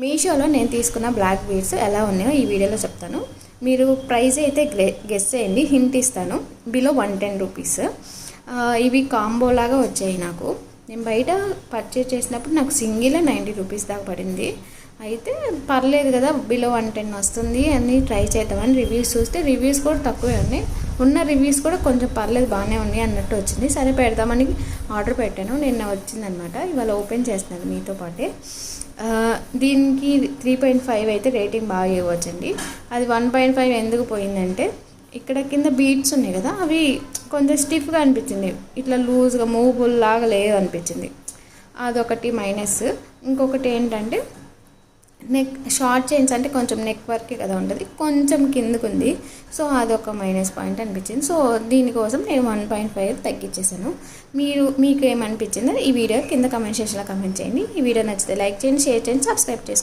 మీషోలో నేను తీసుకున్న బ్లాక్ బీడ్స్ ఎలా ఉన్నాయో ఈ వీడియోలో చెప్తాను. మీరు ప్రైస్ అయితే గెస్ చేయండి, హింట్ ఇస్తాను. Below 110 rupees. ఇవి కాంబో లాగా వచ్చాయి. నేను బయట పర్చేజ్ చేసినప్పుడు నాకు సింగిల్ 90 రూపీస్ దాకా పడింది. అయితే పర్లేదు కదా, బిలో 110 వస్తుంది అని ట్రై చేద్దామని రివ్యూస్ చూస్తే రివ్యూస్ కూడా తక్కువే ఉన్నాయి. ఉన్న రివ్యూస్ కూడా కొంచెం పర్లేదు, బాగానే ఉన్నాయి అన్నట్టు వచ్చింది. సరే పెడదామని ఆర్డర్ పెట్టాను. నిన్న వచ్చిందనమాట. ఇవాళ ఓపెన్ చేస్తున్నాను మీతో పాటే. దీనికి 3.5 అయితే రేటింగ్ బాగా ఇవ్వచ్చండి. అది 1.5 ఎందుకు పోయిందంటే, ఇక్కడ కింద బీడ్స్ ఉన్నాయి కదా, అవి కొంచెం స్టిఫ్గా అనిపించింది. ఇట్లా లూజ్గా మూవబుల్ లాగా లేదు అనిపించింది. అదొకటి మైనస్. ఇంకొకటి ఏంటంటే, నెక్ షార్ట్ చైన్స్ అంటే కొంచెం నెక్ వర్కే కదా ఉంటుంది, కొంచెం కిందకు ఉంది. సో అదొక మైనస్ పాయింట్ అనిపించింది. సో దీనికోసం నేను 1.5 తగ్గించేసాను. మీకు ఏమనిపించిందో ఈ వీడియో కింద కమెంట్ సెక్షన్లో కమెంట్ చేయండి. ఈ వీడియో నచ్చితే లైక్ చేయండి, షేర్ చేయండి, సబ్స్క్రైబ్ చేసుకోండి.